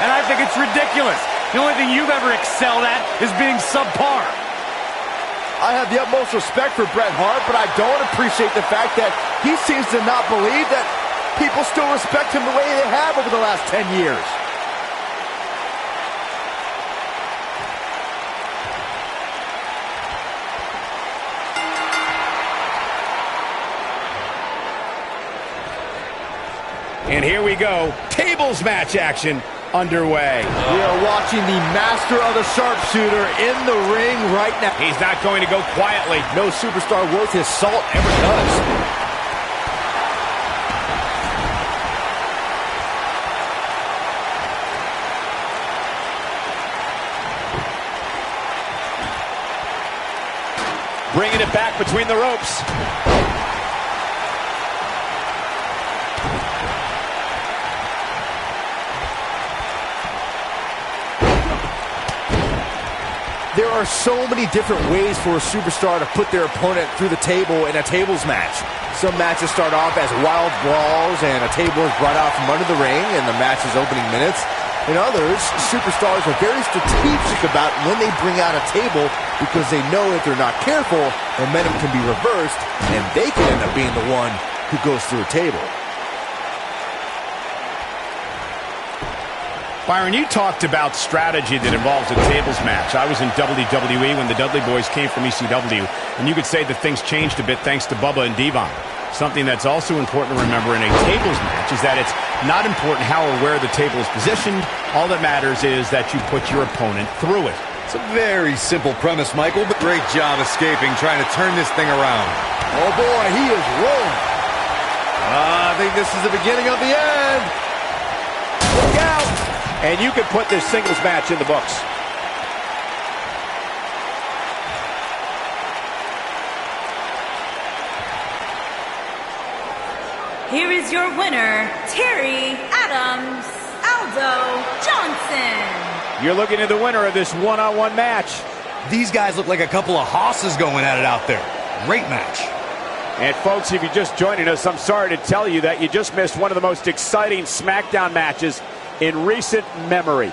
and I think it's ridiculous. The only thing you've ever excelled at is being subpar. I have the utmost respect for Bret Hart, but I don't appreciate the fact that he seems to not believe that people still respect him the way they have over the last 10 years. And here we go, tables match action underway. We are watching the master of the sharpshooter in the ring right now. He's not going to go quietly. No superstar worth his salt ever does. Bringing it back between the ropes. There are so many different ways for a superstar to put their opponent through the table in a tables match. Some matches start off as wild brawls and a table is brought out from under the ring in the match's opening minutes. In others, superstars are very strategic about when they bring out a table because they know if they're not careful, momentum can be reversed and they can end up being the one who goes through a table. Byron, you talked about strategy that involves a tables match. I was in WWE when the Dudley Boys came from ECW, and you could say that things changed a bit thanks to Bubba and Devon. Something that's also important to remember in a tables match is that it's not important how or where the table is positioned. All that matters is that you put your opponent through it. It's a very simple premise, Michael, but great job escaping, trying to turn this thing around. Oh boy, he is rolling. I think this is the beginning of the end. Look out! And you can put this singles match in the books. Here is your winner, Terry Adams Aldo Johnson. You're looking at the winner of this one-on-one match. These guys look like a couple of hosses going at it out there. Great match. And folks, if you're just joining us, I'm sorry to tell you that you just missed one of the most exciting SmackDown matches in recent memory.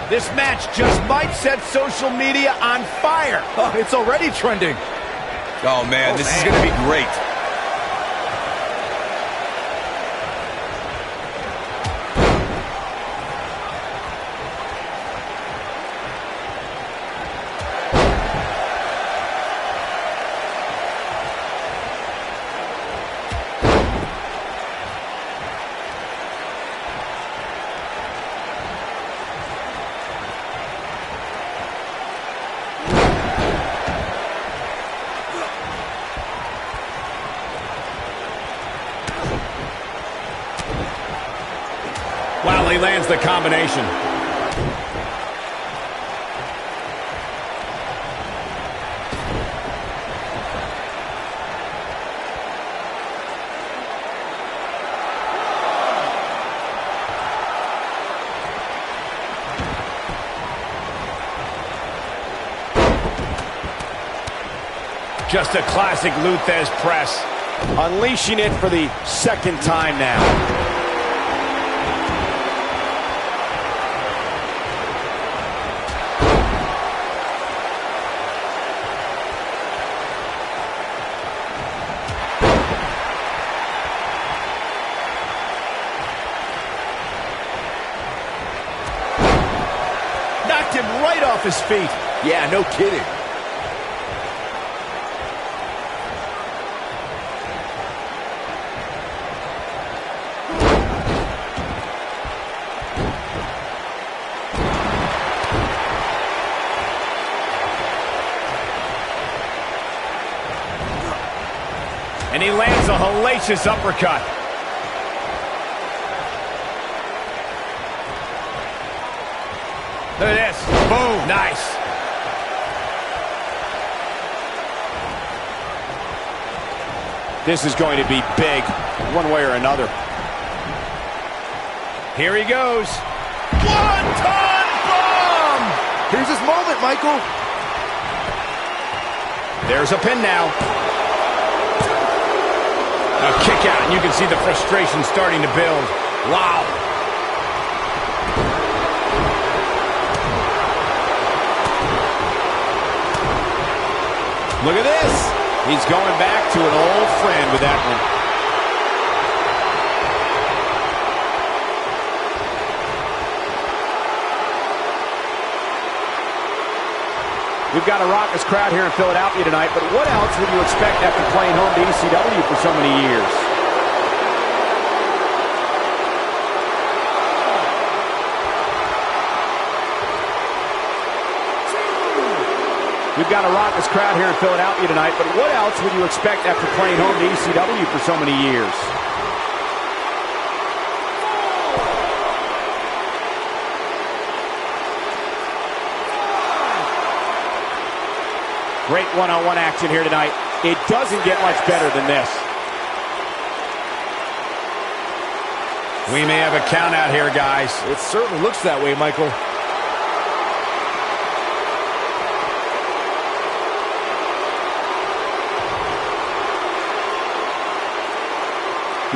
This match just might set social media on fire. Oh, it's already trending. Oh, man, this is going to be great. Wow, he lands the combination. Just a classic Luthez press. Unleashing it for the second time now. Knocked him right off his feet. Yeah, no kidding. And he lands a hellacious uppercut. Look at this. Boom. Nice. This is going to be big, one way or another. Here he goes. One-ton bomb! Here's his moment, Michael. There's a pin now. A kick out, and you can see the frustration starting to build. Wow. Look at this. He's going back to an old friend with that one. We've got a raucous crowd here in Philadelphia tonight, but what else would you expect after playing home to ECW for so many years? We've got a raucous crowd here in Philadelphia tonight, but what else would you expect after playing home to ECW for so many years? Great one-on-one action here tonight. It doesn't get much better than this. We may have a count out here, guys. It certainly looks that way, Michael.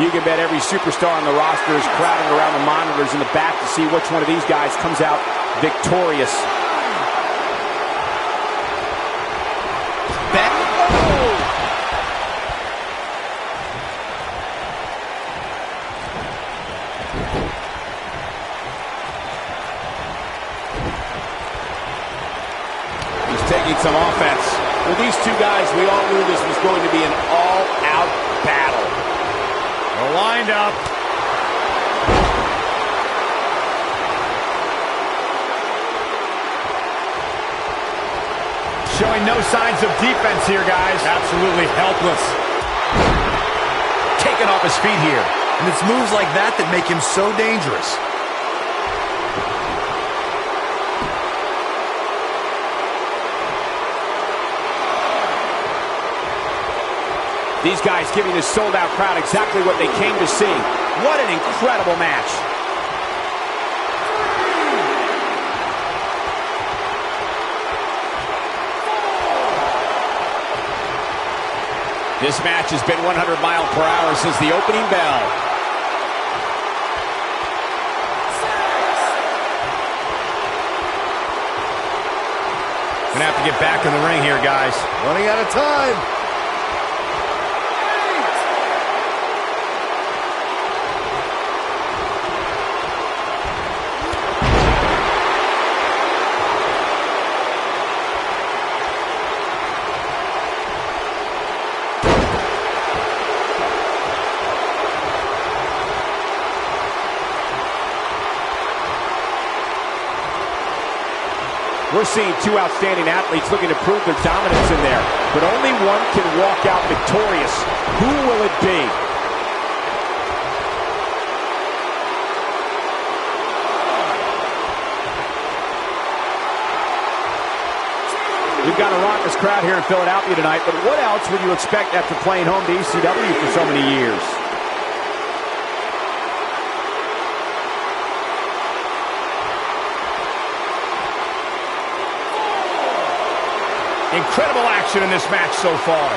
You can bet every superstar on the roster is crowding around the monitors in the back to see which one of these guys comes out victorious. Taking some offense. With these two guys, we all knew this was going to be an all-out battle. They're lined up. Showing no signs of defense here, guys. Absolutely helpless. Taken off his feet here. And it's moves like that that make him so dangerous. These guys giving this sold-out crowd exactly what they came to see. What an incredible match. This match has been 100 miles per hour since the opening bell. Gonna have to get back in the ring here, guys. Running out of time. We're seeing two outstanding athletes looking to prove their dominance in there. But only one can walk out victorious. Who will it be? We've got a raucous crowd here in Philadelphia tonight, but what else would you expect after playing home to ECW for so many years? Incredible action in this match so far.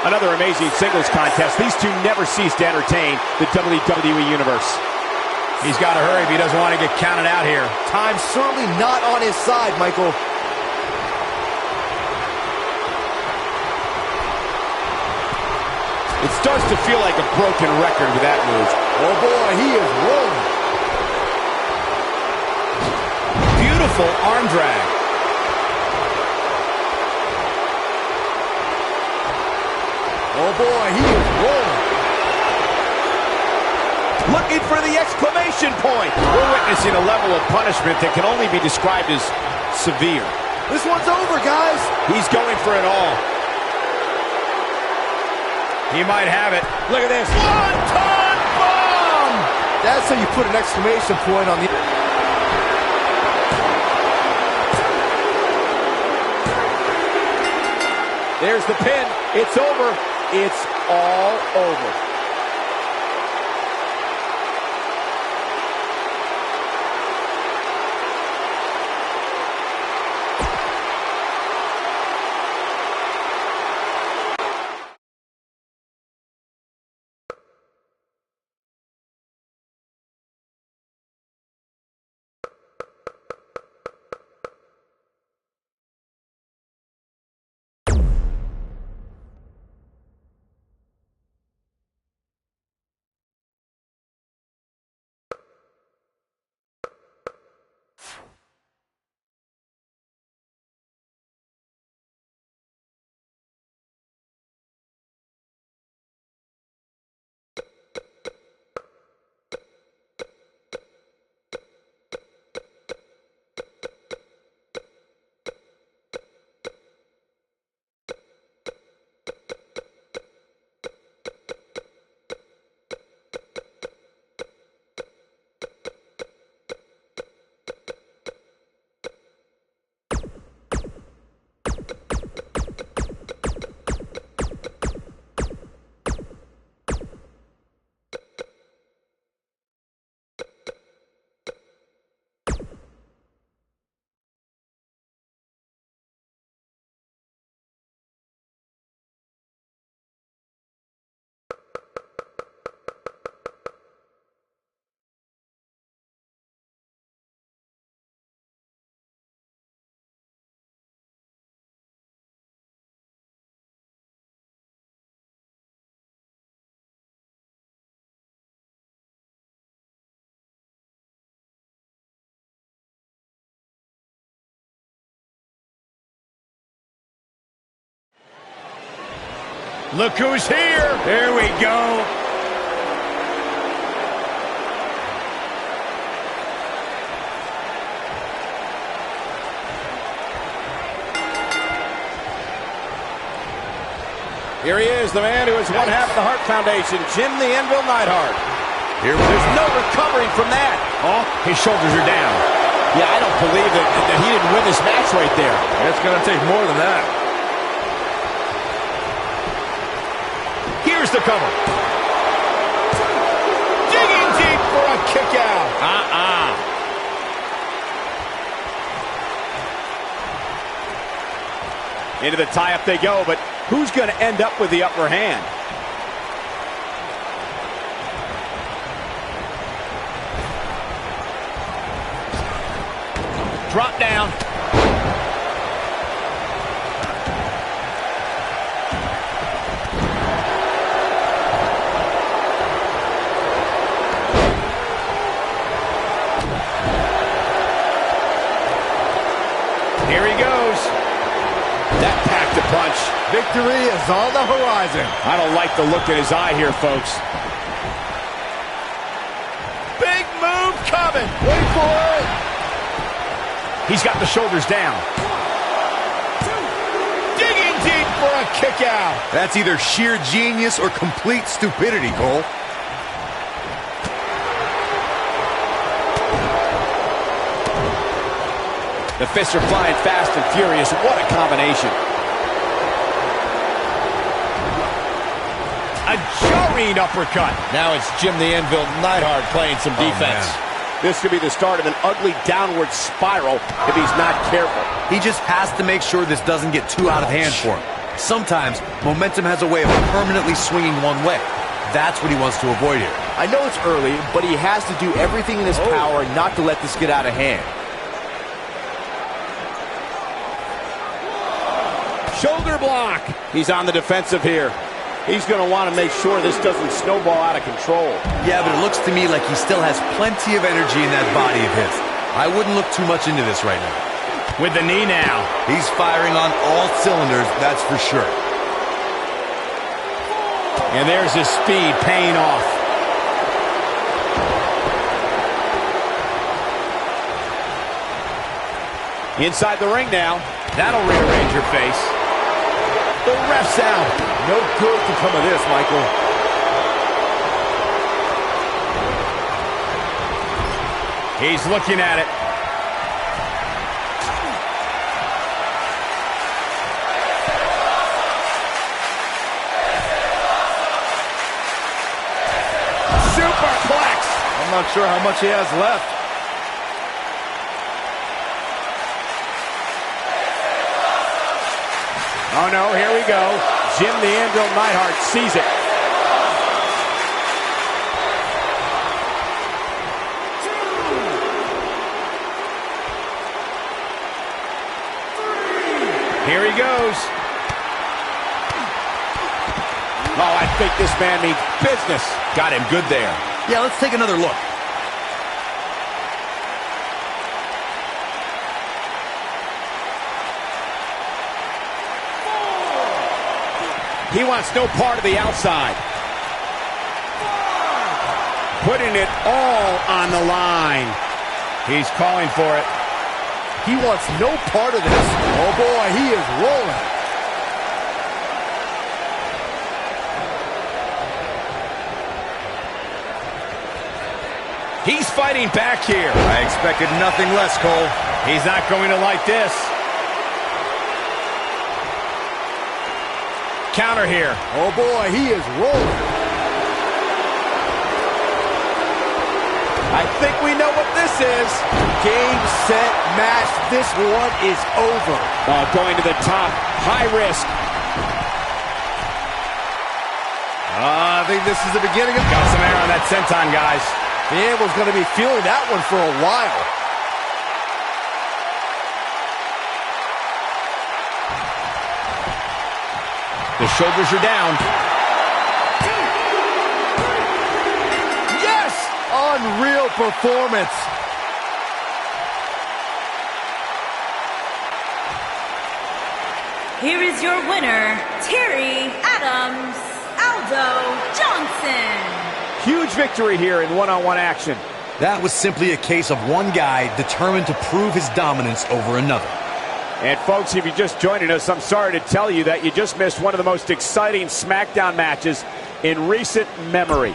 Another amazing singles contest. These two never cease to entertain the WWE Universe. He's got to hurry if he doesn't want to get counted out here. Time's certainly not on his side, Michael. It starts to feel like a broken record with that move. Oh boy, he is rolling. Beautiful arm drag. Oh boy, he is rolling. Looking for the exclamation point. We're witnessing a level of punishment that can only be described as severe. This one's over, guys. He's going for it all. He might have it. Look at this. One-ton bomb! That's how you put an exclamation point on the... There's the pin. It's over. It's all over. Look who's here. There we go. Here he is, the man who is one half of the Hart Foundation, Jim the Anvil Neidhart. There's no recovering from that. Oh, his shoulders are down. Yeah, I don't believe that he didn't win this match right there. It's going to take more than that. Here's the cover. Digging deep for a kick out. Into the tie-up they go, but who's going to end up with the upper hand? Drop down. Here he goes. That packed a punch. Victory is on the horizon. I don't like the look in his eye here, folks. Big move coming. Wait for it. He's got the shoulders down. Digging deep for a kick out. That's either sheer genius or complete stupidity, Cole. The fists are flying fast and furious. What a combination. A jarring uppercut. Now it's Jim the Anvil Neidhart playing some defense. This could be the start of an ugly downward spiral if he's not careful. He just has to make sure this doesn't get too out of hand for him. Sometimes, momentum has a way of permanently swinging one way. That's what he wants to avoid here. I know it's early, but he has to do everything in his power not to let this get out of hand. Shoulder block. He's on the defensive here. He's going to want to make sure this doesn't snowball out of control. Yeah, but it looks to me like he still has plenty of energy in that body of his. I wouldn't look too much into this right now. With the knee now. He's firing on all cylinders, that's for sure. And there's his speed paying off. Inside the ring now. That'll rearrange your face. The ref's out. No good can come of this, Michael. He's looking at it. Superplex. I'm not sure how much he has left. Oh, no, here we go. Jim the Anvil Neidhart sees it. Here he goes. Oh, I think this man means business. Got him good there. Yeah, let's take another look. He wants no part of the outside. Putting it all on the line. He's calling for it. He wants no part of this. Oh, boy, he is rolling. He's fighting back here. I expected nothing less, Cole. He's not going to like this. Counter here. Oh, boy, he is rolling. I think we know what this is. Game, set, match. This one is over. Going to the top. High risk. I think this is the beginning of... Got some air on that senton, guys. The Anvil's going to be feeling that one for a while. The shoulders are down. Yes! Unreal performance. Here is your winner, Terry Adams Aldo Johnson. Huge victory here in one-on-one action. That was simply a case of one guy determined to prove his dominance over another. And folks, if you're just joining us, I'm sorry to tell you that you just missed one of the most exciting SmackDown matches in recent memory.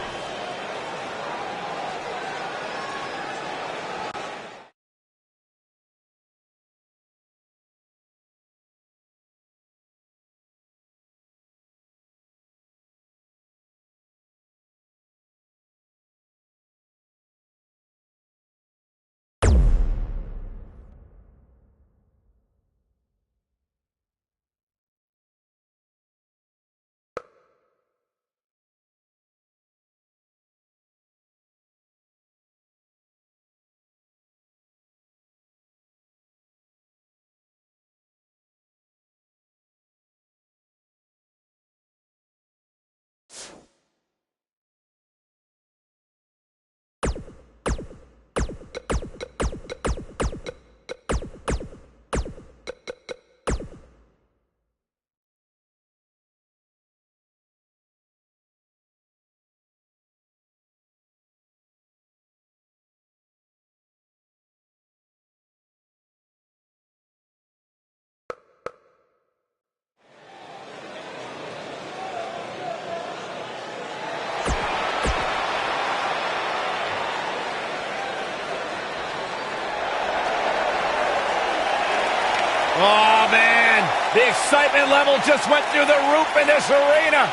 Oh, man. The excitement level just went through the roof in this arena.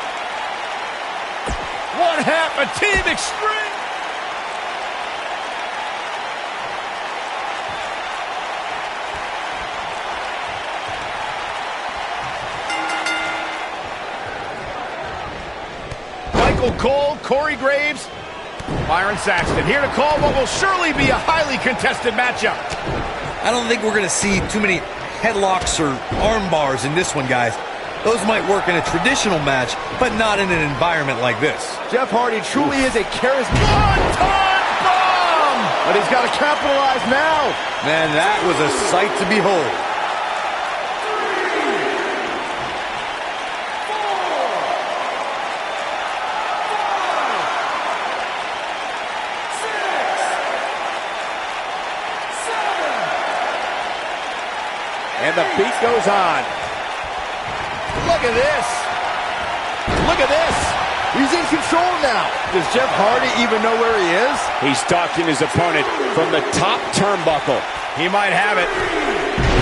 One half of Team Extreme. Michael Cole, Corey Graves, Byron Saxton here to call what will surely be a highly contested matchup. I don't think we're going to see too many headlocks or arm bars in this one, guys. Those might work in a traditional match, but not in an environment like this. Jeff Hardy truly is a charismatic one-ton bomb! But he's got to capitalize now. Man, that was a sight to behold. And the beat goes on. Look at this. Look at this. He's in control now. Does Jeff Hardy even know where he is? He's stalking his opponent from the top turnbuckle. He might have it.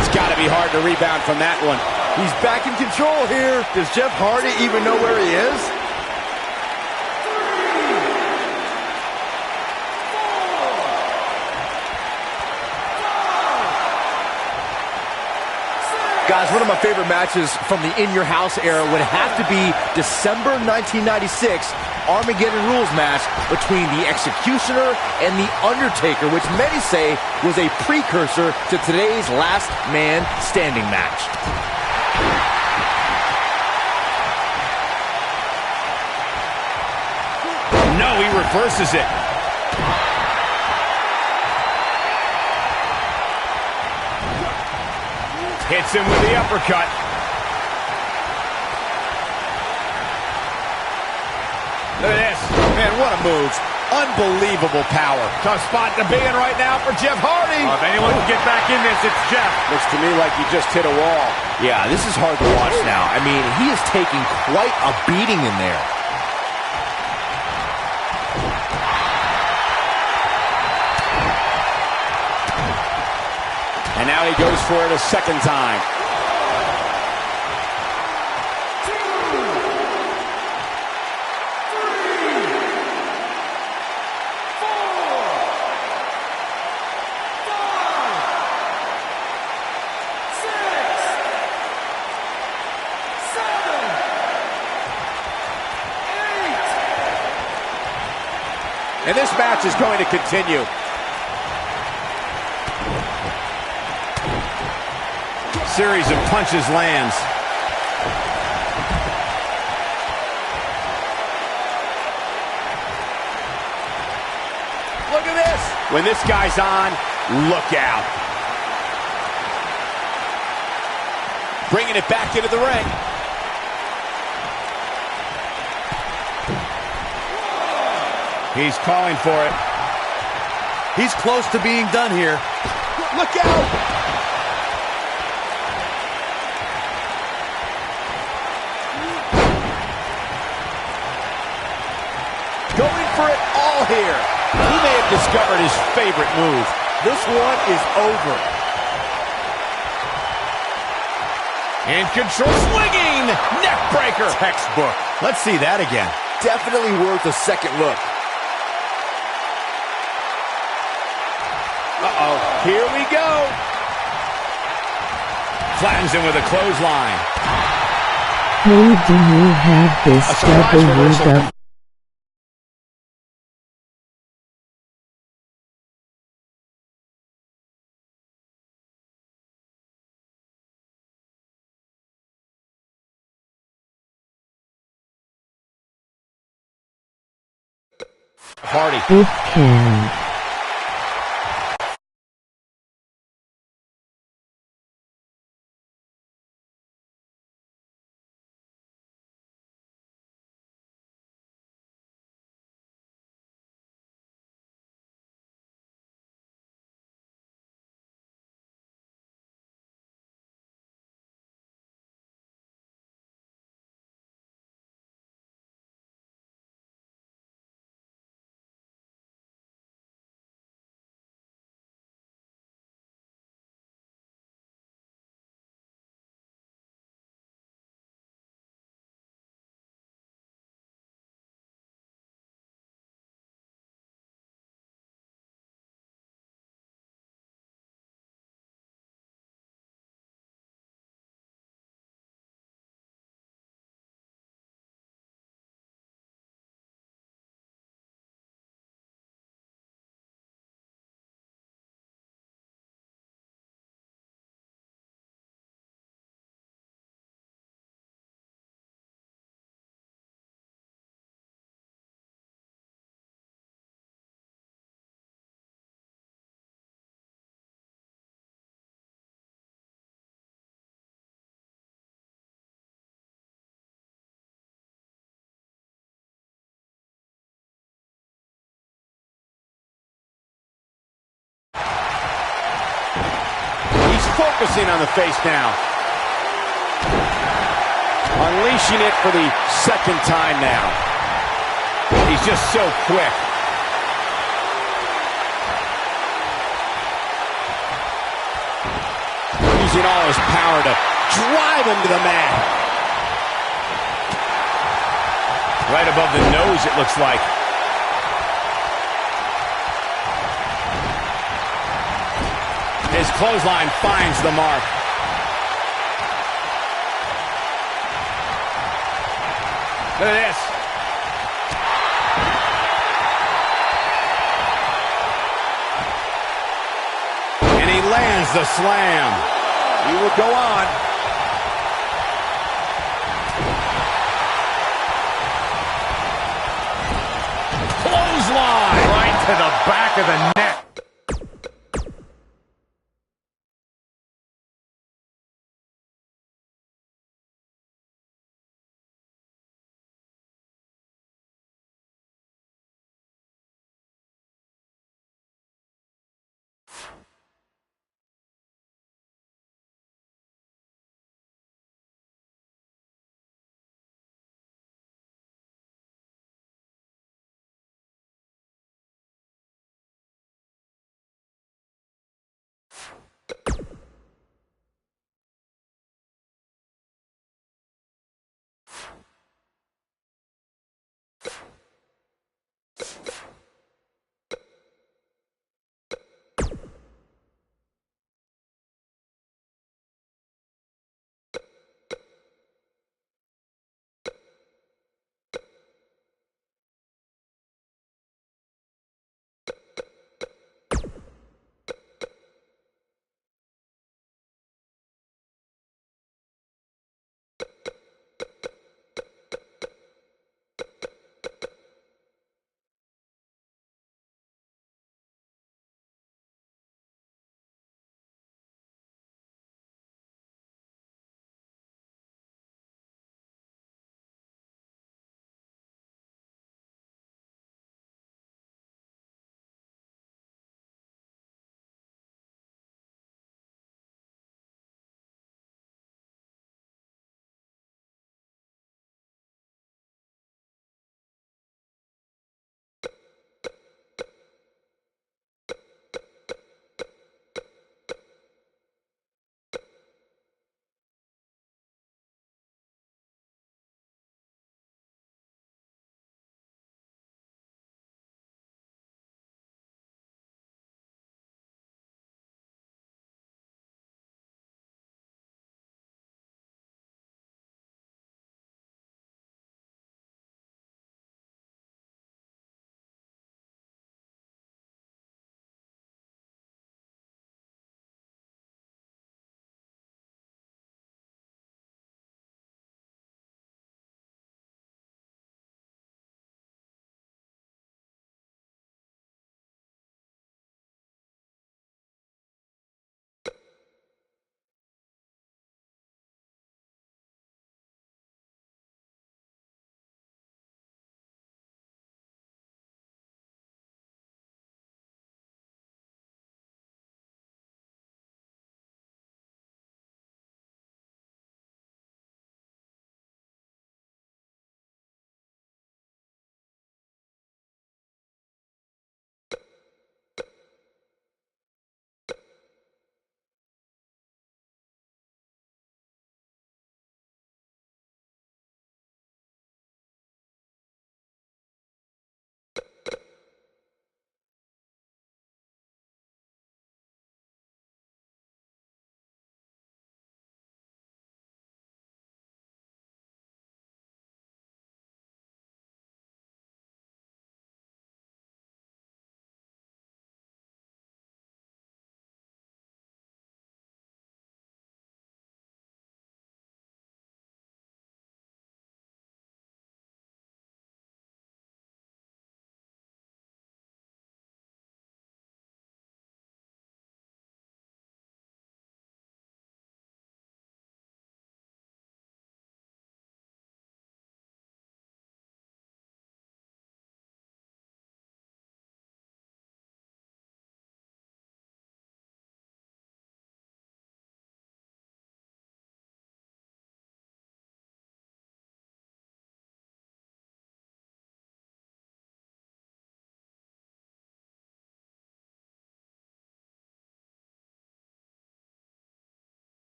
It's got to be hard to rebound from that one. He's back in control here. Does Jeff Hardy even know where he is? Guys, one of my favorite matches from the In Your House era would have to be December 1996 Armageddon Rules match between the Executioner and the Undertaker, which many say was a precursor to today's Last Man Standing match. No, he reverses it. Hits him with the uppercut. Look at this. Man, what a move. Unbelievable power. Tough spot to be in right now for Jeff Hardy. If anyone can get back in this, it's Jeff. Looks to me like he just hit a wall. Yeah, this is hard to watch now. I mean, he is taking quite a beating in there. And now he goes for it a second time. And this match is going to continue. Series of punches lands. Look at this. When this guy's on, look out. Bringing it back into the ring. He's calling for it. He's close to being done here. Look out. Going for it all here. He may have discovered his favorite move. This one is over. In control, swinging neck breaker. Textbook. Let's see that again. Definitely worth a second look. Uh-oh, here we go. Flattens him with a clothesline. Hey, do you have this A surprise reversal. WW? Hardy. It can. Focusing on the face now. Unleashing it for the second time now. He's just so quick. Using all his power to drive him to the mat. Right above the nose, it looks like. His clothesline finds the mark. Look at this. And he lands the slam. He will go on. Clothesline. Right to the back of the neck.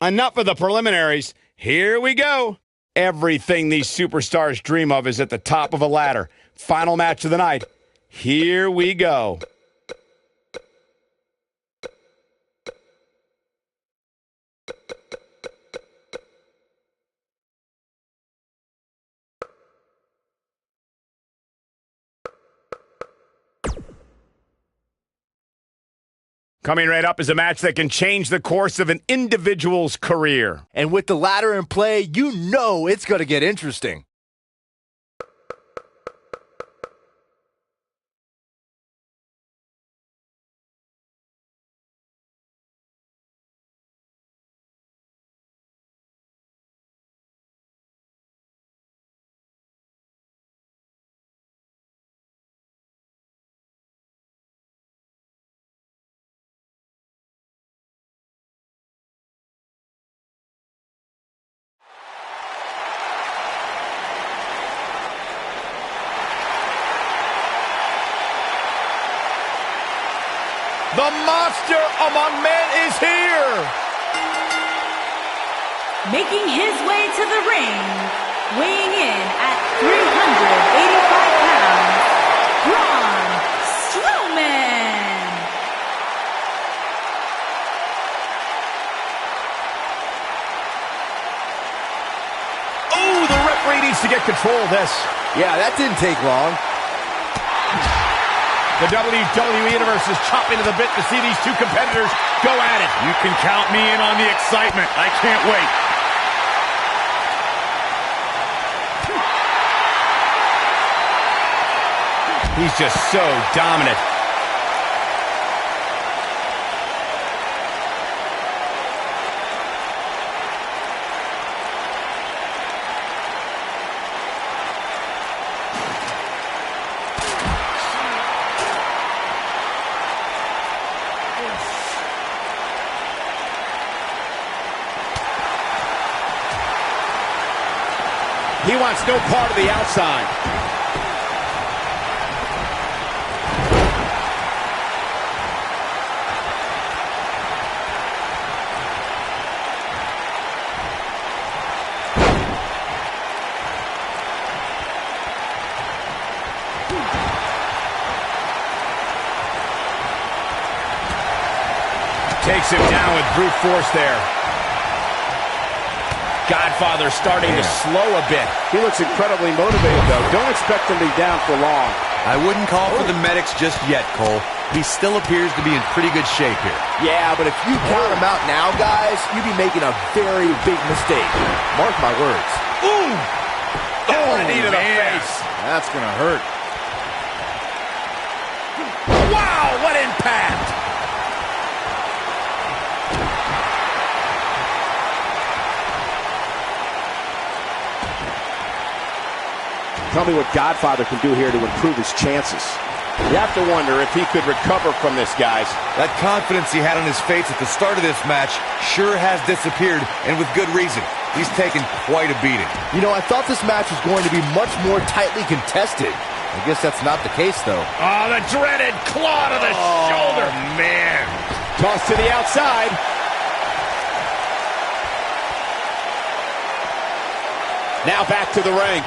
Enough of the preliminaries. Here we go. Everything these superstars dream of is at the top of a ladder. Final match of the night. Here we go. Coming right up is a match that can change the course of an individual's career. And with the ladder in play, you know it's going to get interesting. The monster among men is here! Making his way to the ring, weighing in at 385 pounds, Braun Strowman! Oh, the referee needs to get control of this. Yeah, that didn't take long. The WWE Universe is chopping to the bit to see these two competitors go at it. You can count me in on the excitement. I can't wait. He's just so dominant. He wants no part of the outside. Takes him down with brute force there. Godfather starting to slow a bit. He looks incredibly motivated, though. Don't expect him to be down for long. I wouldn't call for the medics just yet, Cole. He still appears to be in pretty good shape here. Yeah, but if you count him out now, guys, you'd be making a very big mistake. Mark my words. Ooh! Oh, knee to the face. That's going to hurt. Wow, what impact! Tell me what Godfather can do here to improve his chances. You have to wonder if he could recover from this, guys. That confidence he had on his face at the start of this match sure has disappeared, and with good reason. He's taken quite a beating. You know, I thought this match was going to be much more tightly contested. I guess that's not the case, though. Oh, the dreaded claw to the shoulder. Man. Toss to the outside. Now back to the ring.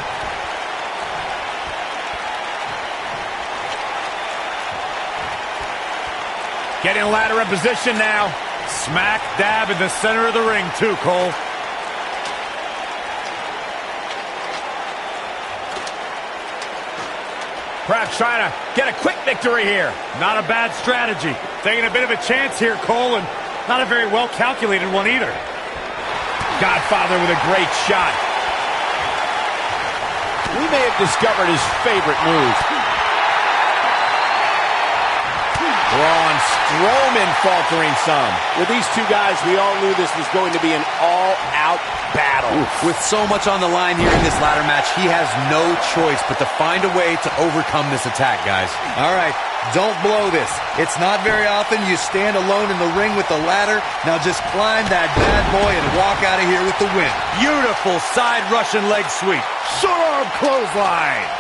Getting ladder in position now. Smack dab in the center of the ring, too, Cole. Perhaps trying to get a quick victory here. Not a bad strategy. Taking a bit of a chance here, Cole, and not a very well-calculated one either. Godfather with a great shot. We may have discovered his favorite move. Braun Strowman faltering some. With these two guys, we all knew this was going to be an all-out battle. With so much on the line here in this ladder match, he has no choice but to find a way to overcome this attack, guys. All right, don't blow this. It's not very often you stand alone in the ring with the ladder. Now just climb that bad boy and walk out of here with the win. Beautiful side Russian leg sweep. Short arm clothesline.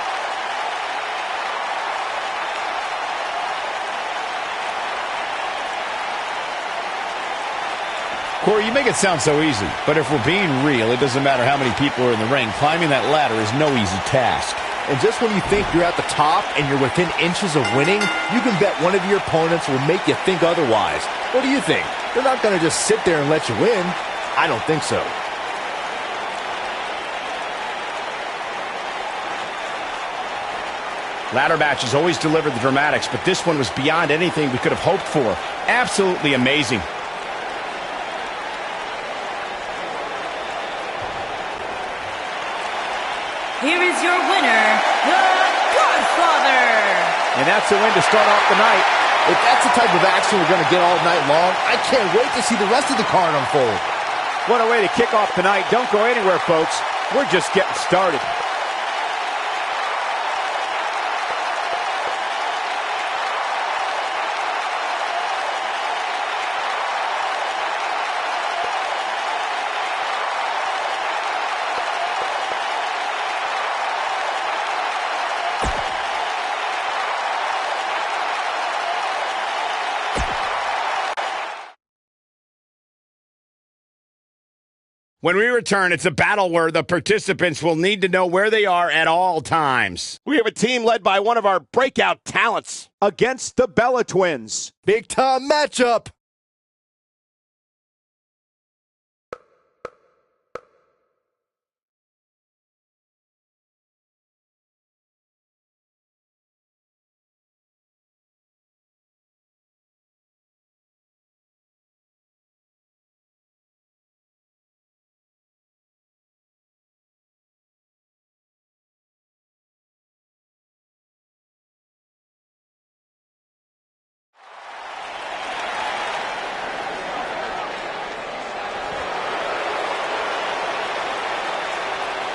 Corey, you make it sound so easy, but if we're being real, it doesn't matter how many people are in the ring. Climbing that ladder is no easy task. And just when you think you're at the top and you're within inches of winning, you can bet one of your opponents will make you think otherwise. What do you think? They're not going to just sit there and let you win. I don't think so. Ladder matches always deliver the dramatics, but this one was beyond anything we could have hoped for. Absolutely amazing. Here is your winner, the Godfather. And that's a win to start off the night. If that's the type of action we're going to get all night long, I can't wait to see the rest of the card unfold. What a way to kick off the night. Don't go anywhere, folks. We're just getting started. When we return, it's a battle where the participants will need to know where they are at all times. We have a team led by one of our breakout talents against the Bella Twins. Big time matchup.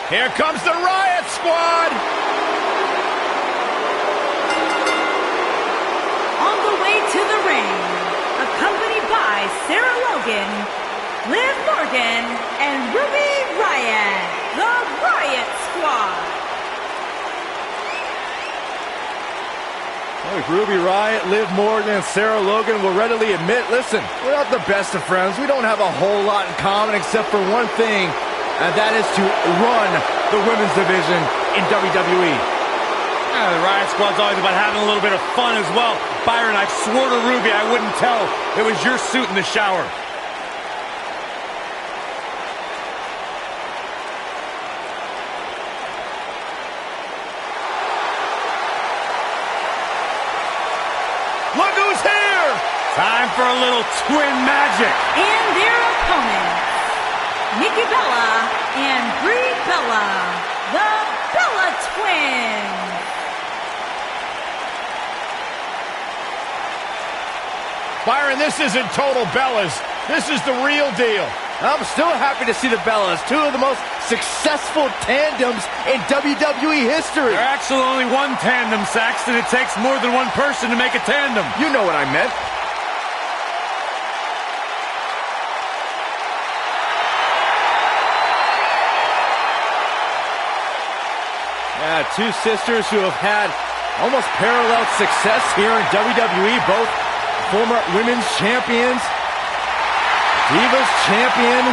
Here comes the Riot Squad! On the way to the ring, accompanied by Sarah Logan, Liv Morgan, and Ruby Riot, the Riot Squad. Like Ruby Riot, Liv Morgan, and Sarah Logan will readily admit, listen, we're not the best of friends. We don't have a whole lot in common except for one thing, and that is to run the women's division in WWE. The Riot Squad's always about having a little bit of fun as well. Byron, I swore to Ruby I wouldn't tell it was your suit in the shower. Look who's here! Time for a little twin magic. And their opponents, Nikki Bella and Brie Bella, the Bella Twins. Byron, this isn't total Bellas. This is the real deal. I'm still happy to see the Bellas, two of the most successful tandems in WWE history. There's actually only one tandem, Saxton. It takes more than one person to make a tandem. You know what I meant. Yeah, two sisters who have had almost parallel success here in WWE, both former women's champions, Divas champion.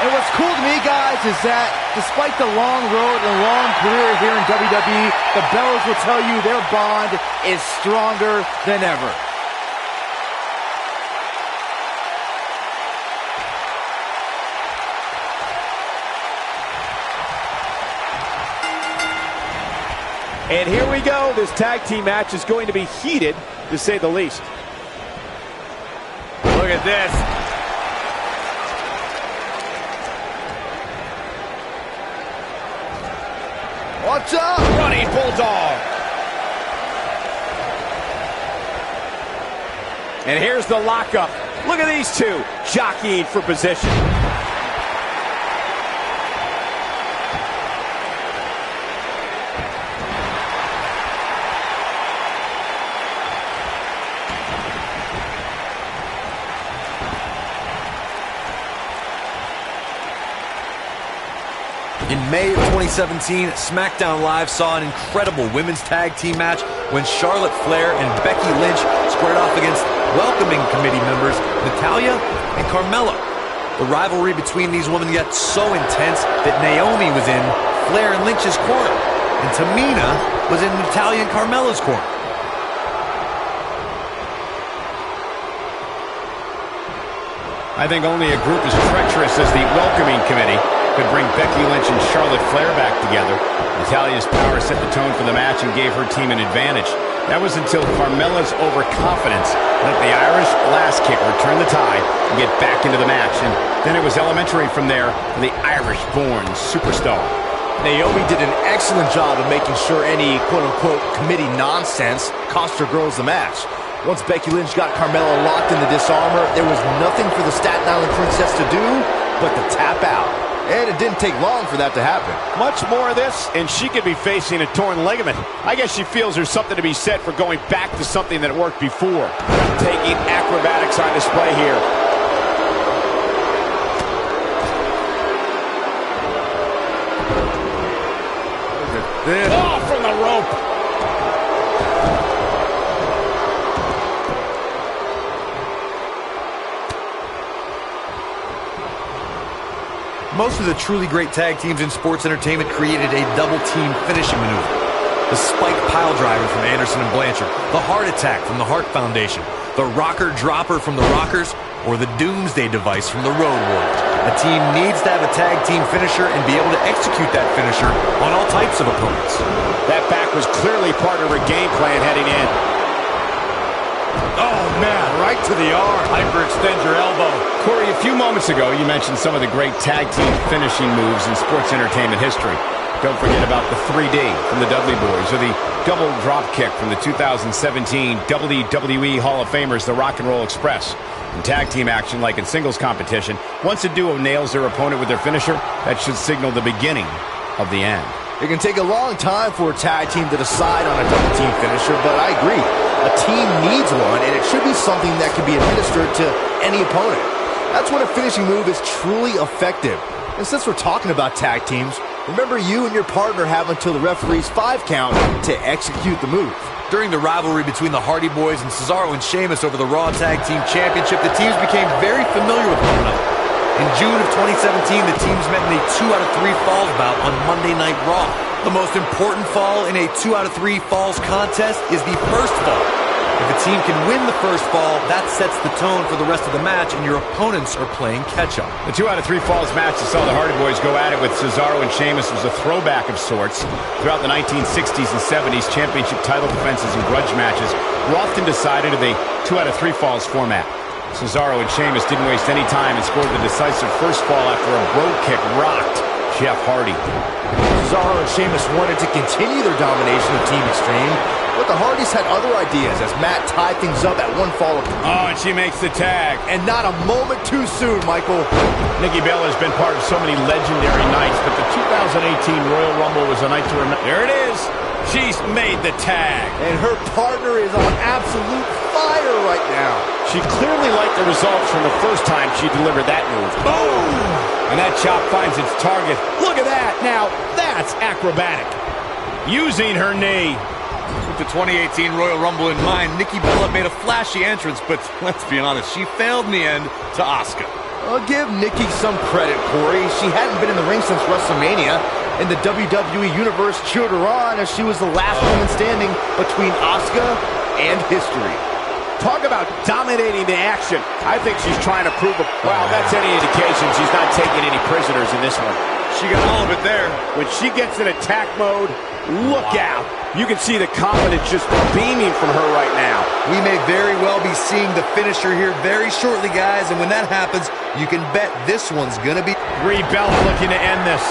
And what's cool to me, guys, is that despite the long road and long career here in WWE, the Bellas will tell you their bond is stronger than ever. And here we go. This tag team match is going to be heated, to say the least. Look at this. Watch out! Running Bulldog. And here's the lockup. Look at these two jockeying for position. In May of 2017, SmackDown Live saw an incredible women's tag team match when Charlotte Flair and Becky Lynch squared off against welcoming committee members Natalya and Carmella. The rivalry between these women got so intense that Naomi was in Flair and Lynch's corner, and Tamina was in Natalya and Carmella's corner. I think only a group as treacherous as the Welcoming Committee could bring Becky Lynch and Charlotte Flair back together. Natalya's power set the tone for the match and gave her team an advantage. That was until Carmella's overconfidence let the Irish last kick return the tide and get back into the match. And then it was elementary from there for the Irish-born superstar. Naomi did an excellent job of making sure any quote-unquote committee nonsense cost her girls the match. Once Becky Lynch got Carmella locked in the disarmor, there was nothing for the Staten Island Princess to do but to tap out. And it didn't take long for that to happen. Much more of this, and she could be facing a torn ligament. I guess she feels there's something to be said for going back to something that worked before. Taking acrobatics on display here. Oh, from the rope. Most of the truly great tag teams in sports entertainment created a double-team finishing maneuver. The spike pile driver from Anderson and Blanchard, the heart attack from the Hart Foundation, the rocker dropper from the Rockers, or the doomsday device from the Road Warriors. A team needs to have a tag team finisher and be able to execute that finisher on all types of opponents. That back was clearly part of her game plan heading in. Oh, man, right to the arm. Hyperextend your elbow. Corey, a few moments ago, you mentioned some of the great tag team finishing moves in sports entertainment history. Don't forget about the 3D from the Dudley Boys, or the double drop kick from the 2017 WWE Hall of Famers, the Rock and Roll Express. In tag team action, like in singles competition, once a duo nails their opponent with their finisher, that should signal the beginning of the end. It can take a long time for a tag team to decide on a double team finisher, but I agree. A team needs one, and it should be something that can be administered to any opponent. That's when a finishing move is truly effective. And since we're talking about tag teams, remember you and your partner have until the referee's 5 count to execute the move. During the rivalry between the Hardy Boys and Cesaro and Sheamus over the Raw Tag Team Championship, the teams became very familiar with one another. In June of 2017, the teams met in a 2 out of 3 falls bout on Monday Night Raw. The most important fall in a 2 out of 3 falls contest is the first fall. If a team can win the first fall, that sets the tone for the rest of the match, and your opponents are playing catch-up. The 2 out of 3 falls match that saw the Hardy Boys go at it with Cesaro and Sheamus was a throwback of sorts. Throughout the 1960s and 70s, championship title defenses and grudge matches were often decided in a 2 out of 3 falls format. Cesaro and Sheamus didn't waste any time and scored the decisive first fall after a brogue kick rocked Jeff Hardy. Cesaro and Sheamus wanted to continue their domination of Team Extreme, but the Hardys had other ideas as Matt tied things up at 1 fall apiece. Oh, and she makes the tag. And not a moment too soon, Michael. Nikki Bella has been part of so many legendary nights, but the 2018 Royal Rumble was a night to remember. There it is. She's made the tag. And her partner is on absolute fire right now. She clearly liked the results from the first time she delivered that move. Boom! And that chop finds its target. Look at that. Now, that's acrobatic. Using her knee. With the 2018 Royal Rumble in mind, Nikki Bella made a flashy entrance, but let's be honest, she failed in the end to Asuka. I'll give Nikki some credit, Corey. She hadn't been in the ring since WrestleMania, and the WWE Universe cheered her on as she was the last woman standing between Asuka and history. Talk about dominating the action. I think she's trying to prove well, that's any indication she's not taking any prisoners in this one. She got all of it there. When she gets in attack mode, look out. You can see the confidence just beaming from her right now. We may very well be seeing the finisher here very shortly, guys, and when that happens, you can bet this one's gonna be... Brie Bella looking to end this.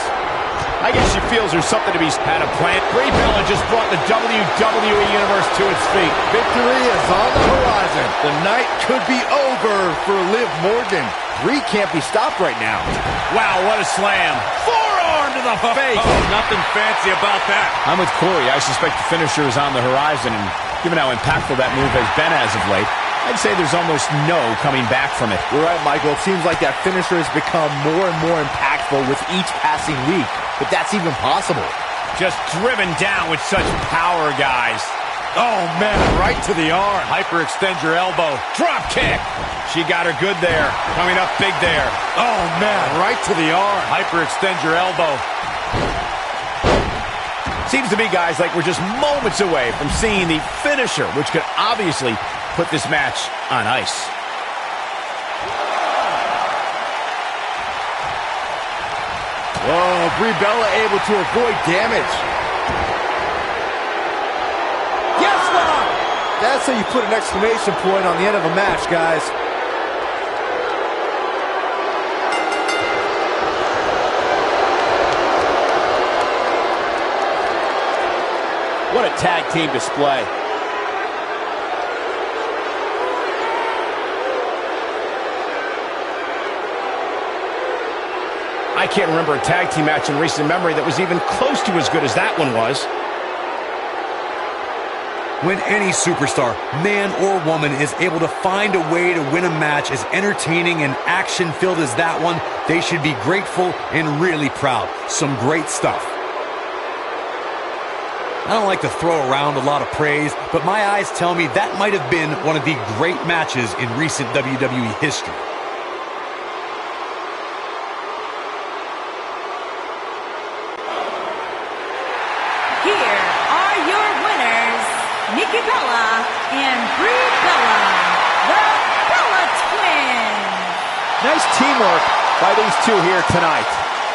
I guess she feels there's something to be had a plan. Brie Bella just brought the WWE Universe to its feet. Victory is on the horizon. The night could be over for Liv Morgan. Brie can't be stopped right now. Wow, what a slam. Forearm to the face. Oh, nothing fancy about that. I'm with Corey. I suspect the finisher is on the horizon, and given how impactful that move has been as of late, I'd say there's almost no coming back from it. You're right, Michael. It seems like that finisher has become more and more impactful with each passing week. But that's even possible. Just driven down with such power, guys. Oh, man, right to the arm. Hyperextend your elbow. Drop kick. She got her good there. Coming up big there. Oh, man, right to the arm. Hyperextend your elbow. Seems to me, guys, like we're just moments away from seeing the finisher, which could obviously put this match on ice. Oh, Brie Bella able to avoid damage. Yes, lock! That's how you put an exclamation point on the end of a match, guys. What a tag team display. I can't remember a tag team match in recent memory that was even close to as good as that one was. When any superstar, man or woman, is able to find a way to win a match as entertaining and action-filled as that one, they should be grateful and really proud. Some great stuff. I don't like to throw around a lot of praise, but my eyes tell me that might have been one of the great matches in recent WWE history. Here are your winners, Nikki Bella and Brie Bella, the Bella Twins. Nice teamwork by these two here tonight.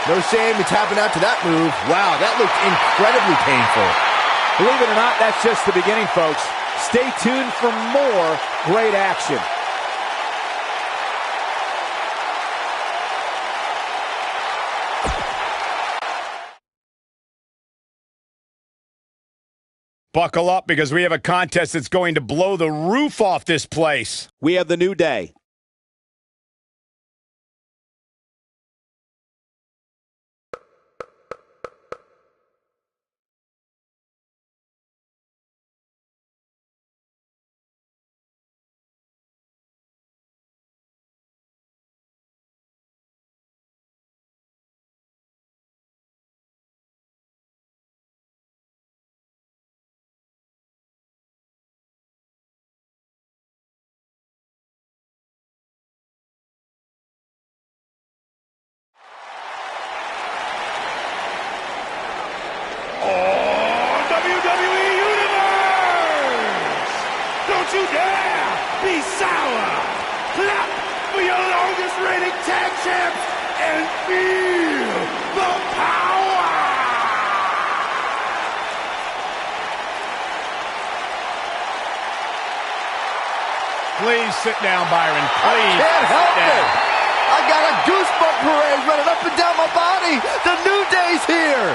No shame in tapping out to that move. Wow, that looked incredibly painful. Believe it or not, that's just the beginning, folks. Stay tuned for more great action. Buckle up, because we have a contest that's going to blow the roof off this place. We have the New Day. WWE Universe! Don't you dare be sour! Clap for your longest reigning tag champs and feel the power! Please sit down, Byron. Please. Can't help sit down. it. I got a goosebump parade running up and down my body. The New Day's here.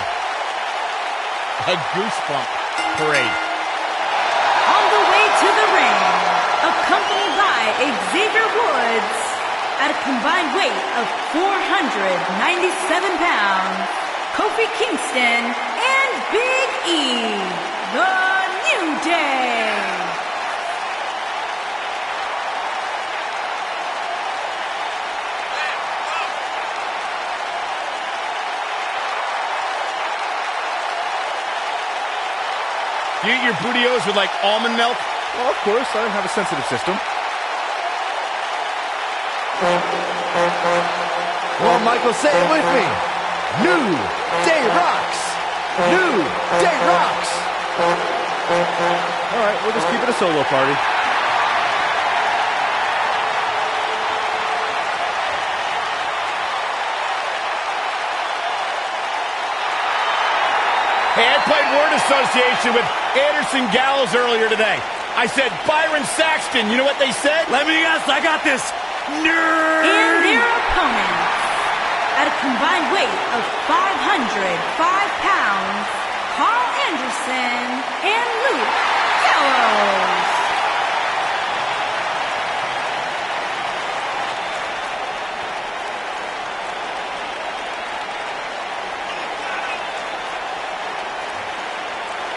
A goosebump parade. On the way to the ring, accompanied by Xavier Woods, at a combined weight of 497 pounds, Kofi Kingston and Big E, the New Day. You eat your burritos with, like, almond milk? Well, of course, I have a sensitive system. Well, Michael, say it with me. New Day rocks. New Day rocks. All right, we'll just keep it a solo party. Hey, I played word association with Anderson Gallows earlier today. I said, Byron Saxton. You know what they said? Let me guess, I got this. Nerd! And their opponents, at a combined weight of 505 pounds, Carl Anderson and Luke Gallows.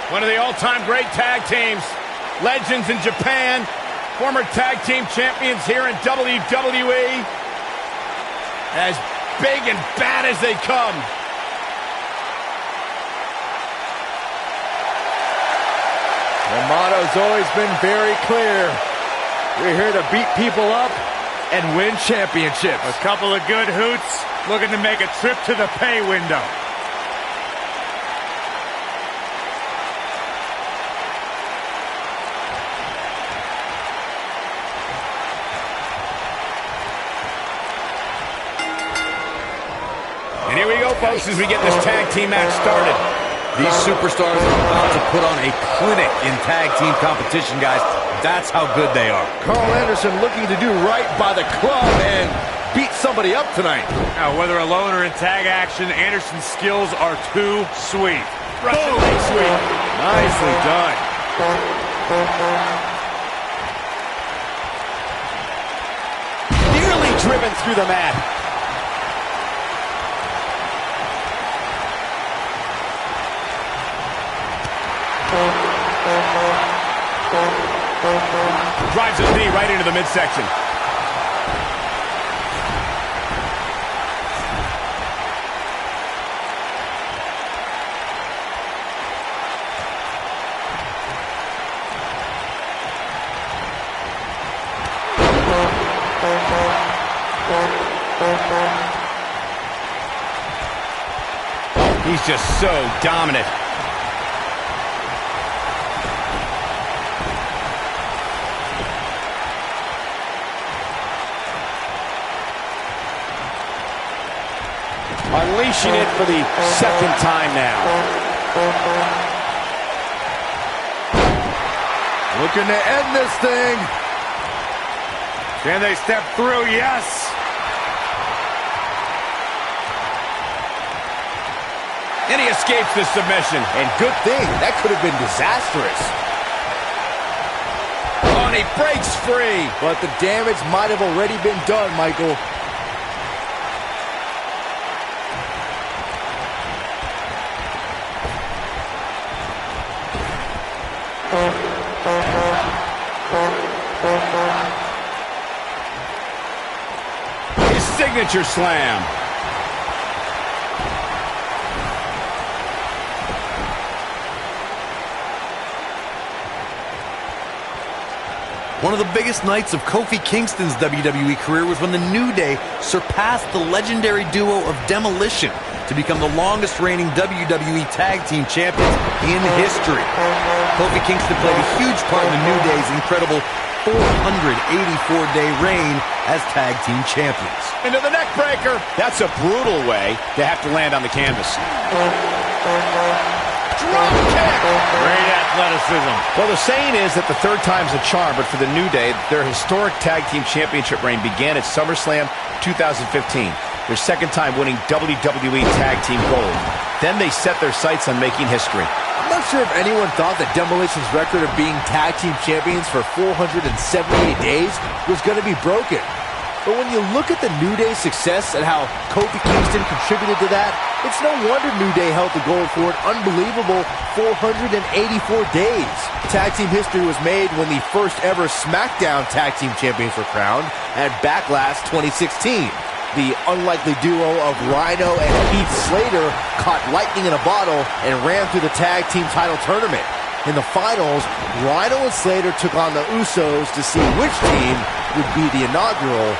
One of the all-time great tag teams. Legends in Japan. Former tag team champions here in WWE. As big and bad as they come. The motto's always been very clear. We're here to beat people up and win championships. A couple of good hoots looking to make a trip to the pay window. And here we go, folks, as we get this tag team match started. These superstars are about to put on a clinic in tag team competition, guys. That's how good they are. Carl Anderson looking to do right by the club and beat somebody up tonight. Now, whether alone or in tag action, Anderson's skills are too sweet. Russian leg sweep. Nicely done. Nearly driven through the mat. Drives his knee right into the midsection. He's just so dominant. Unleashing it for the second time now. Looking to end this thing. Can they step through? Yes. And he escapes the submission. And good thing. That could have been disastrous. Oh, and he breaks free. But the damage might have already been done, Michael. His signature slam. One of the biggest nights of Kofi Kingston's WWE career was when the New Day surpassed the legendary duo of Demolition to become the longest reigning WWE Tag Team Champions in history. Kofi Kingston played a huge part in the New Day's incredible 484-day reign as Tag Team Champions. Into the neck breaker. That's a brutal way to have to land on the canvas. Drop kick. Great athleticism. Well, the saying is that the third time's a charm, but for the New Day, their historic Tag Team Championship reign began at SummerSlam 2015. Their second time winning WWE Tag Team Gold. Then they set their sights on making history. I'm not sure if anyone thought that Demolition's record of being Tag Team Champions for 478 days was going to be broken. But when you look at the New Day's success and how Kofi Kingston contributed to that, it's no wonder New Day held the gold for an unbelievable 484 days. Tag Team history was made when the first ever SmackDown Tag Team Champions were crowned at Backlash 2016. The unlikely duo of Rhino and Heath Slater caught lightning in a bottle and ran through the Tag Team title tournament. In the finals, Rhino and Slater took on the Usos to see which team would be the inaugural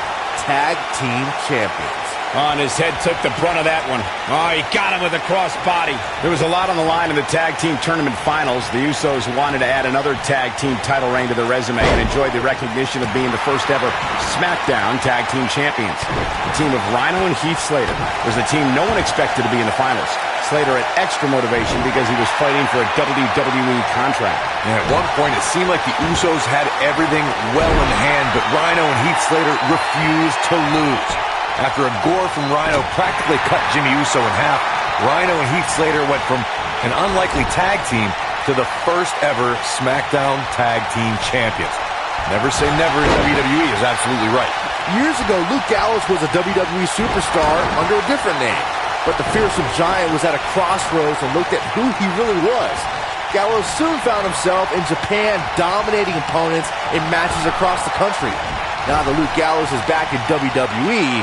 Tag Team Champions. On his head took the brunt of that one. Oh, he got him with a cross body. There was a lot on the line in the Tag Team Tournament Finals. The Usos wanted to add another Tag Team title reign to their resume and enjoyed the recognition of being the first ever SmackDown Tag Team Champions. The team of Rhino and Heath Slater was the team no one expected to be in the finals. Slater had extra motivation because he was fighting for a WWE contract. And at one point, it seemed like the Usos had everything well in hand, but Rhino and Heath Slater refused to lose. After a gore from Rhino practically cut Jimmy Uso in half, Rhino and Heath Slater went from an unlikely tag team to the first ever SmackDown Tag Team Champions. Never say never in WWE is absolutely right. Years ago, Luke Gallows was a WWE superstar under a different name. But the fearsome giant was at a crossroads and looked at who he really was. Gallows soon found himself in Japan dominating opponents in matches across the country. Now that Luke Gallows is back in WWE,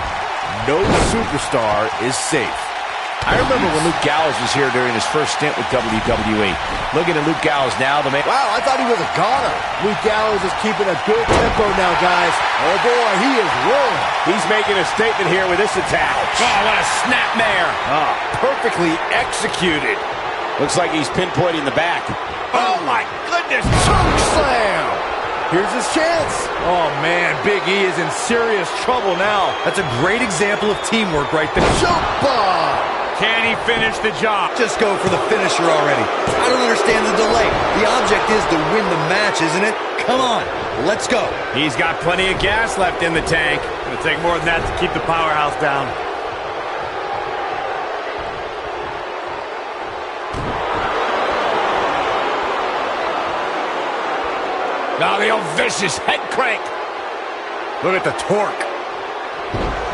no superstar is safe. I remember when Luke Gallows was here during his first stint with WWE. Looking at Luke Gallows now, the man... Wow, I thought he was a goner. Luke Gallows is keeping a good tempo now, guys. Oh, boy, he is rolling. He's making a statement here with this attack. Oh, what a snapmare. Oh, perfectly executed. Looks like he's pinpointing the back. Oh, my goodness. Choke slam. Here's his chance. Oh, man, Big E is in serious trouble now. That's a great example of teamwork right there. Choke bomb. Can he finish the job? Just go for the finisher already. I don't understand the delay. The object is to win the match, isn't it? Come on, let's go. He's got plenty of gas left in the tank. It'll take more than that to keep the powerhouse down. Now the old vicious head crank. Look at the torque.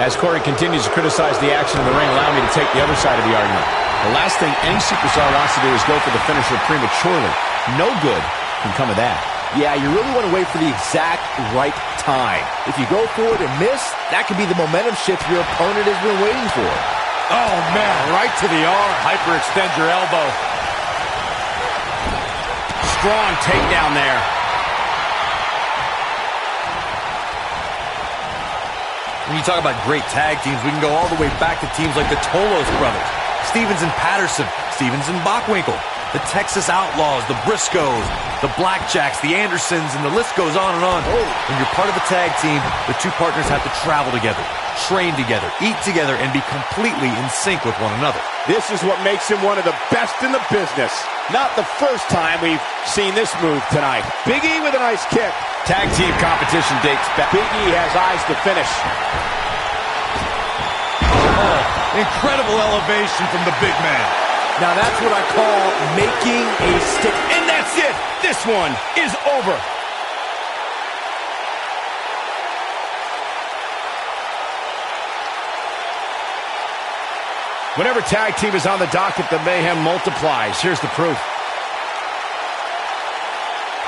As Corey continues to criticize the action in the ring, allow me to take the other side of the argument. The last thing any superstar wants to do is go for the finisher prematurely. No good can come of that. Yeah, you really want to wait for the exact right time. If you go for it and miss, that could be the momentum shift your opponent has been waiting for. Oh, man, right to the arm. Hyperextend your elbow. Strong takedown there. When you talk about great tag teams, we can go all the way back to teams like the Tolos brothers, Stevens and Patterson, Stevens and Bockwinkel, the Texas Outlaws, the Briscoes, the Blackjacks, the Andersons, and the list goes on and on. When you're part of a tag team, the two partners have to travel together, train together, eat together, and be completely in sync with one another. This is what makes him one of the best in the business. Not the first time we've seen this move tonight. Big E with a nice kick. Tag team competition dates back. Big E has eyes to finish. Oh, incredible elevation from the big man. Now that's what I call making a stick. And that's it. This one is over. Whenever tag team is on the docket, the mayhem multiplies. Here's the proof.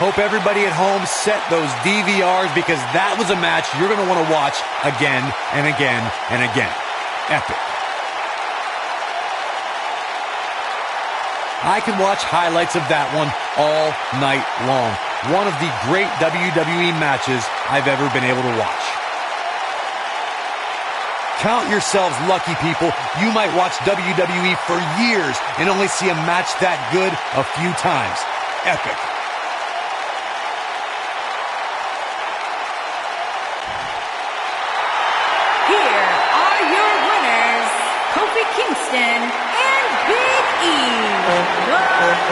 Hope everybody at home set those DVRs because that was a match you're going to want to watch again and again and again. Epic. I can watch highlights of that one all night long. One of the great WWE matches I've ever been able to watch. Count yourselves lucky, people. You might watch WWE for years and only see a match that good a few times. Epic. Here are your winners, Kofi Kingston and Big E, The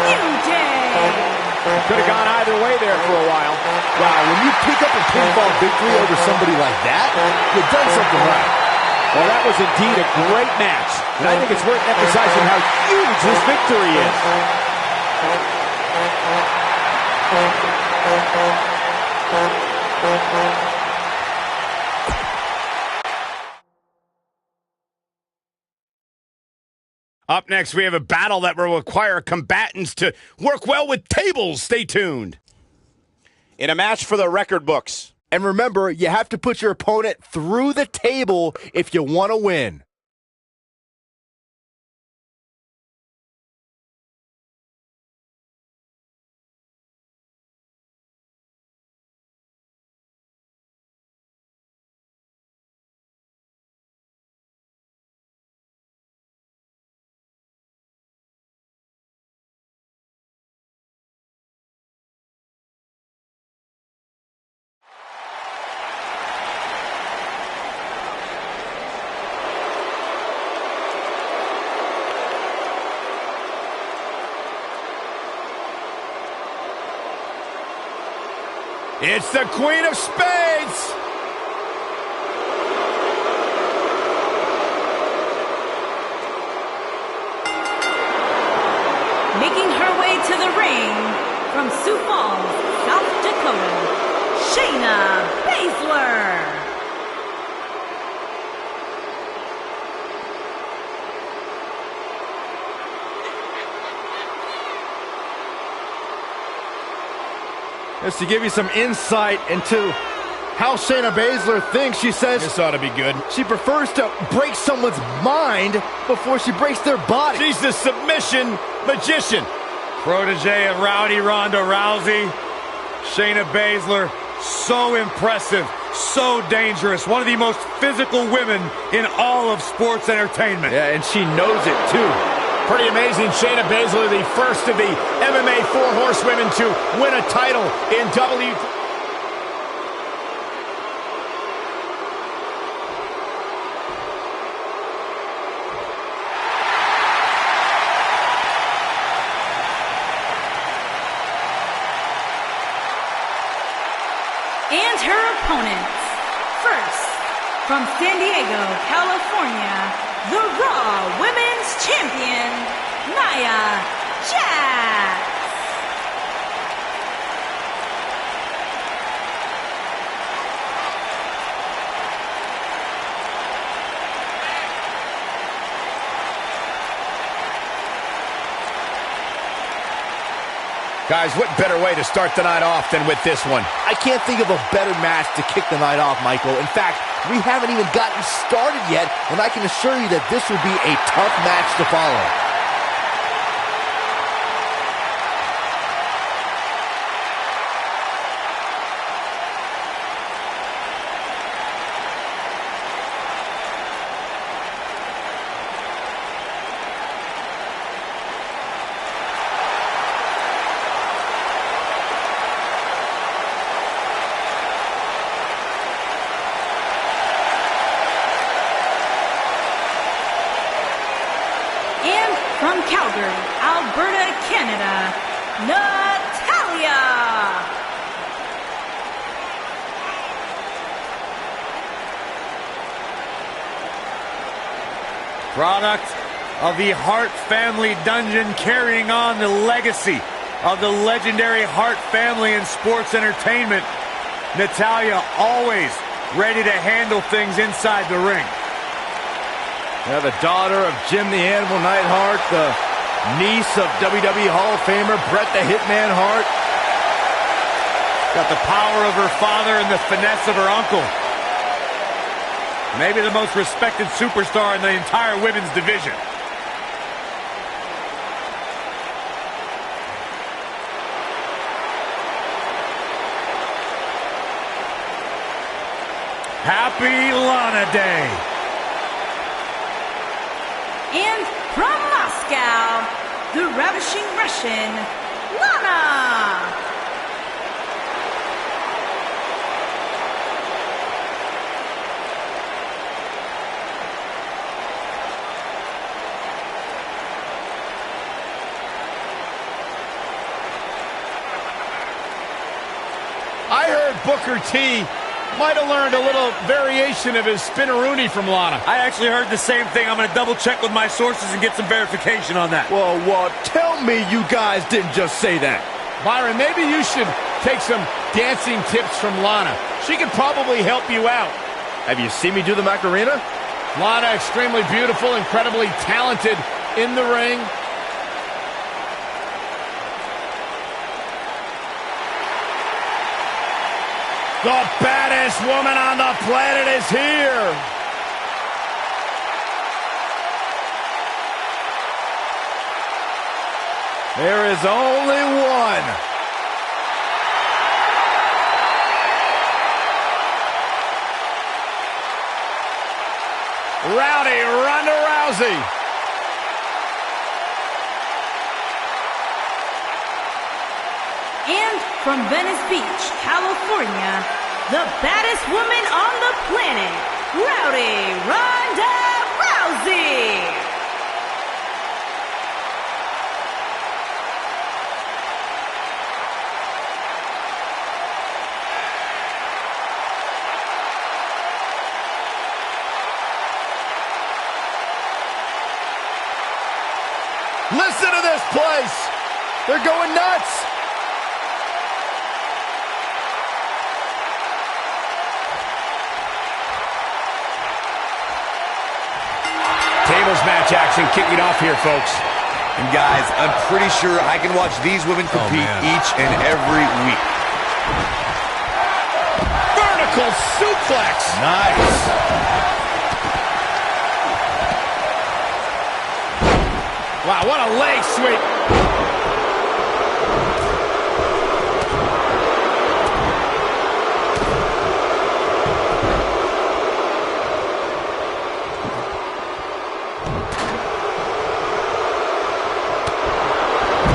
New Day. Could have gone either way there for a while. Wow, when you pick up a pinfall victory over somebody like that, you've done something right. Well, that was indeed a great match. And I think it's worth emphasizing how huge this victory is. Up next, we have a battle that will require combatants to work well with tables. Stay tuned. In a match for the record books. And remember, you have to put your opponent through the table if you want to win. It's the Queen of Spades. Making her way to the ring from Sioux Falls, South Dakota, Shayna Baszler. Just to give you some insight into how Shayna Baszler thinks. She says This ought to be good. she prefers to break someone's mind before she breaks their body. She's the submission magician. Protege of Rowdy Ronda Rousey, Shayna Baszler, so impressive, so dangerous. One of the most physical women in all of sports entertainment. Yeah, and she knows it too. Pretty amazing. Shayna Baszler, the first of the MMA 4 horsewomen to win a title in And her opponents. First, from San Diego, California, the Raw Women's Champion, Nia Jax. Guys, what better way to start the night off than with this one? I can't think of a better match to kick the night off, Michael. In fact, we haven't even gotten started yet, and I can assure you that this will be a tough match to follow. From Calgary, Alberta, Canada, Natalya. Product of the Hart family dungeon, carrying on the legacy of the legendary Hart family in sports entertainment. Natalya always ready to handle things inside the ring. Yeah, the daughter of Jim the Animal Neidhart, the niece of WWE Hall of Famer Bret the Hitman Hart. Got the power of her father and the finesse of her uncle. Maybe the most respected superstar in the entire women's division. Happy Lana Day. And from Moscow, the ravishing Russian, Lana. I heard Booker T might have learned a little variation of his spinneroonie from Lana. I actually heard the same thing. I'm going to double check with my sources and get some verification on that. Well, tell me you guys didn't just say that. Byron, maybe you should take some dancing tips from Lana. She could probably help you out. Have you seen me do the Macarena? Lana, extremely beautiful, incredibly talented in the ring. The baddest woman on the planet is here. There is only one. Rowdy Ronda Rousey. And from Venice Beach, California, the baddest woman on the planet, Rowdy Ronda Rousey. Listen to this place. They're going nuts. Tables match action kicking off here, folks. And guys, I'm pretty sure I can watch these women compete each and every week. Vertical suplex. Nice. Wow, what a leg sweep.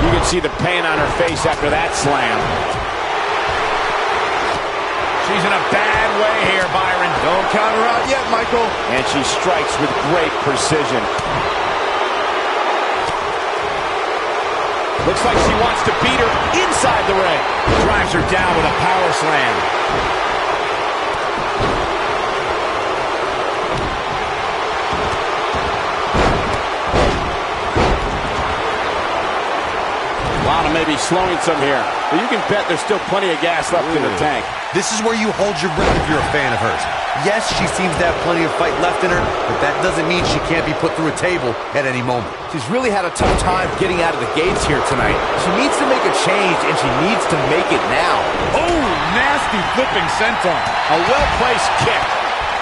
You can see the pain on her face after that slam. She's in a bad way here, Byron. Don't count her out yet, Michael. And she strikes with great precision. Looks like she wants to beat her inside the ring. Drives her down with a power slam. Lana may be slowing some here, but you can bet there's still plenty of gas left in the tank. This is where you hold your breath if you're a fan of hers. Yes, she seems to have plenty of fight left in her, but that doesn't mean she can't be put through a table at any moment. She's really had a tough time getting out of the gates here tonight. She needs to make a change, and she needs to make it now. Oh, nasty flipping senton. A well-placed kick.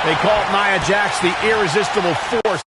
They call Nia Jax the irresistible force.